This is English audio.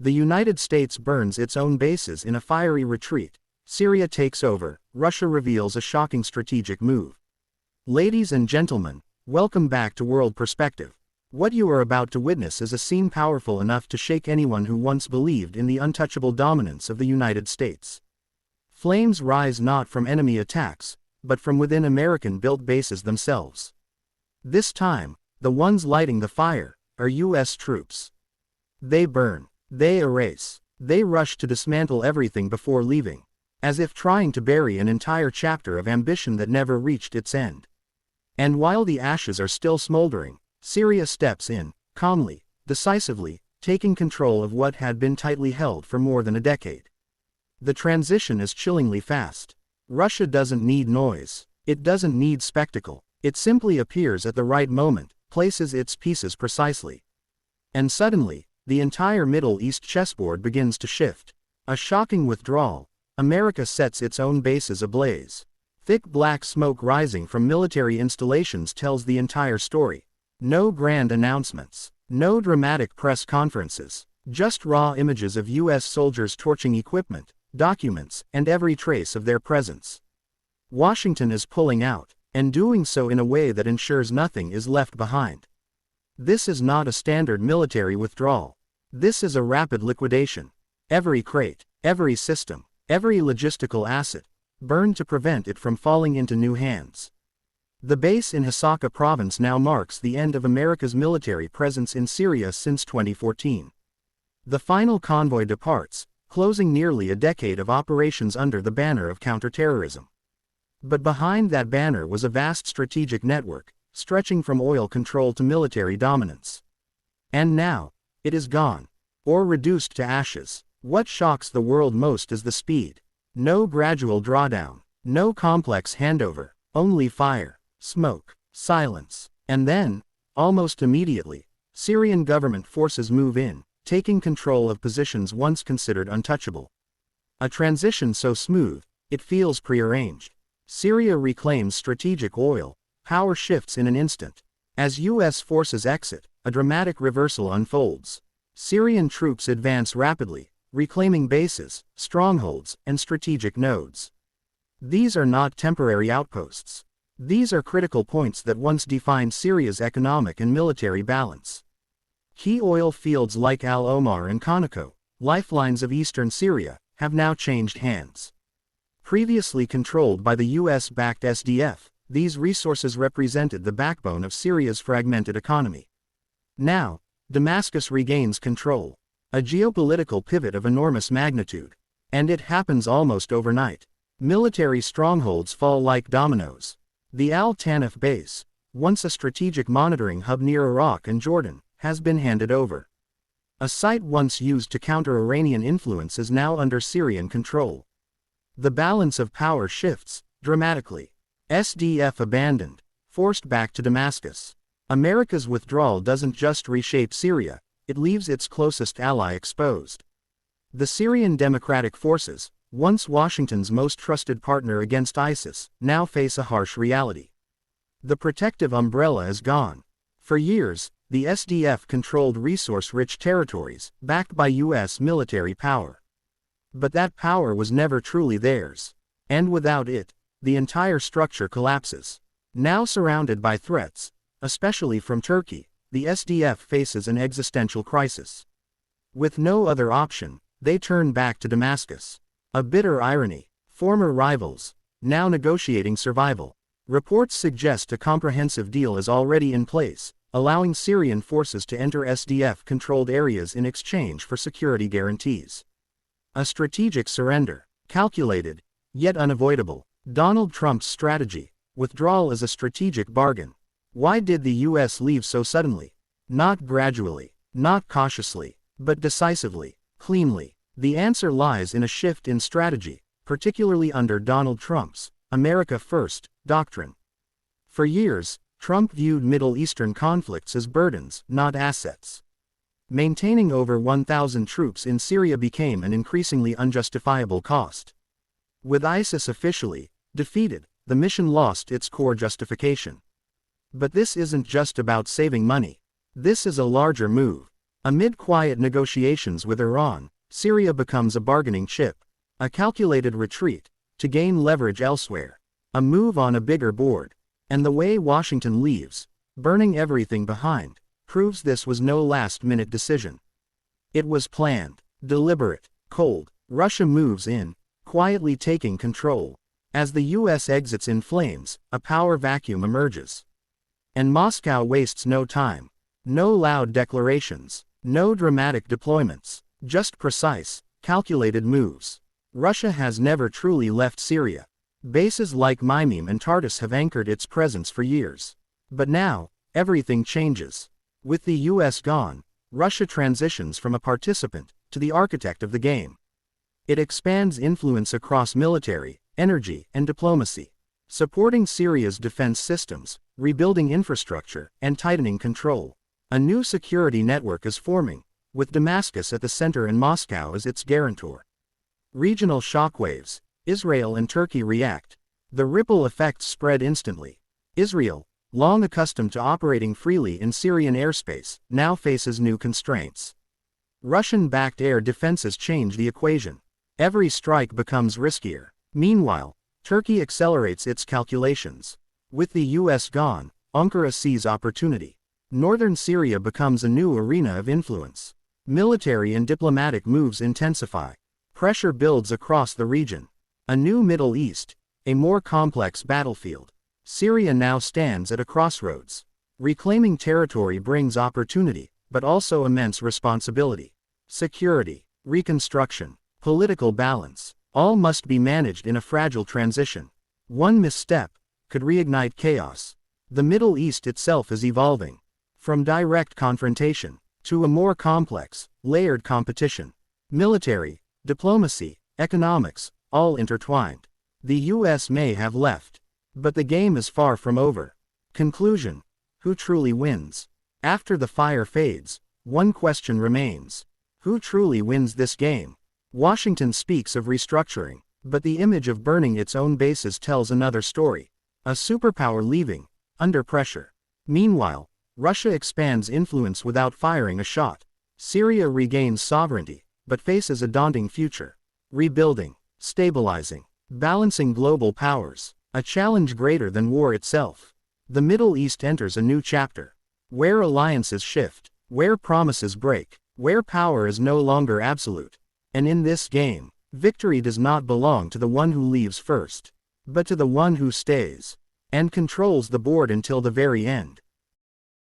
The United States burns its own bases in a fiery retreat. Syria takes over. Russia reveals a shocking strategic move. Ladies and gentlemen, welcome back to World Perspective. What you are about to witness is a scene powerful enough to shake anyone who once believed in the untouchable dominance of the United States. Flames rise not from enemy attacks, but from within American-built bases themselves. This time, the ones lighting the fire are U.S. troops. They burn, they erase, they rush to dismantle everything before leaving, as if trying to bury an entire chapter of ambition that never reached its end. And while the ashes are still smoldering, Syria steps in, calmly, decisively, taking control of what had been tightly held for more than a decade. The transition is chillingly fast. Russia doesn't need noise. It doesn't need spectacle. It simply appears at the right moment, places its pieces precisely. And suddenly, the entire Middle East chessboard begins to shift. A shocking withdrawal. America sets its own bases ablaze. Thick black smoke rising from military installations tells the entire story. No grand announcements. No dramatic press conferences. Just raw images of U.S. soldiers torching equipment, documents, and every trace of their presence. Washington is pulling out, and doing so in a way that ensures nothing is left behind. This is not a standard military withdrawal. This is a rapid liquidation. Every crate, every system, every logistical asset, burned to prevent it from falling into new hands. The base in Hasaka province now marks the end of America's military presence in Syria since 2014. The final convoy departs, closing nearly a decade of operations under the banner of counterterrorism. But behind that banner was a vast strategic network, stretching from oil control to military dominance. And now, it is gone, or reduced to ashes. What shocks the world most is the speed. No gradual drawdown, no complex handover, only fire, smoke, silence. And then, almost immediately, Syrian government forces move in, taking control of positions once considered untouchable. A transition so smooth, it feels prearranged. Syria reclaims strategic oil, power shifts in an instant. As U.S. forces exit, a dramatic reversal unfolds. Syrian troops advance rapidly, reclaiming bases, strongholds, and strategic nodes. These are not temporary outposts. These are critical points that once defined Syria's economic and military balance. Key oil fields like Al Omar and Conoco, lifelines of eastern Syria, have now changed hands. Previously controlled by the US-backed SDF, these resources represented the backbone of Syria's fragmented economy. Now, Damascus regains control, a geopolitical pivot of enormous magnitude. And it happens almost overnight. Military strongholds fall like dominoes. The Al Tanif base, once a strategic monitoring hub near Iraq and Jordan, has been handed over. A site once used to counter Iranian influence is now under Syrian control. The balance of power shifts, dramatically. SDF abandoned, forced back to Damascus. America's withdrawal doesn't just reshape Syria, it leaves its closest ally exposed. The Syrian Democratic Forces, once Washington's most trusted partner against ISIS, now face a harsh reality. The protective umbrella is gone. For years, the SDF controlled resource-rich territories, backed by U.S. military power. But that power was never truly theirs. And without it, the entire structure collapses. Now surrounded by threats, especially from Turkey, the SDF faces an existential crisis. With no other option, they turn back to Damascus. A bitter irony. Former rivals, now negotiating survival. Reports suggest a comprehensive deal is already in place, allowing Syrian forces to enter SDF-controlled areas in exchange for security guarantees. A strategic surrender, calculated, yet unavoidable. Donald Trump's strategy. Withdrawal is a strategic bargain. Why did the U.S. leave so suddenly? Not gradually, not cautiously, but decisively, cleanly. The answer lies in a shift in strategy, particularly under Donald Trump's America First doctrine. For years, Trump viewed Middle Eastern conflicts as burdens, not assets. Maintaining over 1,000 troops in Syria became an increasingly unjustifiable cost. With ISIS officially defeated, the mission lost its core justification. But this isn't just about saving money. This is a larger move. Amid quiet negotiations with Iran, Syria becomes a bargaining chip. A calculated retreat, to gain leverage elsewhere. A move on a bigger board. And the way Washington leaves, burning everything behind, proves this was no last-minute decision. It was planned, deliberate, cold. Russia moves in, quietly taking control. As the US exits in flames, a power vacuum emerges. And Moscow wastes no time. No loud declarations, no dramatic deployments, just precise, calculated moves. Russia has never truly left Syria. Bases like Mymim and Tartus have anchored its presence for years. But now, everything changes. With the US gone, Russia transitions from a participant to the architect of the game. It expands influence across military, energy, and diplomacy, supporting Syria's defense systems, rebuilding infrastructure, and tightening control. A new security network is forming, with Damascus at the center and Moscow as its guarantor. Regional shockwaves. Israel and Turkey react. The ripple effects spread instantly. Israel, long accustomed to operating freely in Syrian airspace, now faces new constraints. Russian-backed air defenses change the equation. Every strike becomes riskier. Meanwhile, Turkey accelerates its calculations. With the US gone, Ankara sees opportunity. Northern Syria becomes a new arena of influence. Military and diplomatic moves intensify. Pressure builds across the region. A new Middle East, a more complex battlefield. Syria now stands at a crossroads. Reclaiming territory brings opportunity, but also immense responsibility. Security, reconstruction, political balance, all must be managed in a fragile transition. One misstep could reignite chaos. The Middle East itself is evolving. From direct confrontation to a more complex, layered competition. Military, diplomacy, economics, all intertwined. The US may have left, but the game is far from over. Conclusion. Who truly wins? After the fire fades, one question remains. Who truly wins this game? Washington speaks of restructuring, but the image of burning its own bases tells another story. A superpower leaving, under pressure. Meanwhile, Russia expands influence without firing a shot. Syria regains sovereignty, but faces a daunting future. Rebuilding, stabilizing, balancing global powers, a challenge greater than war itself. The Middle East enters a new chapter, where alliances shift, where promises break, where power is no longer absolute. And in this game, victory does not belong to the one who leaves first, but to the one who stays, and controls the board until the very end.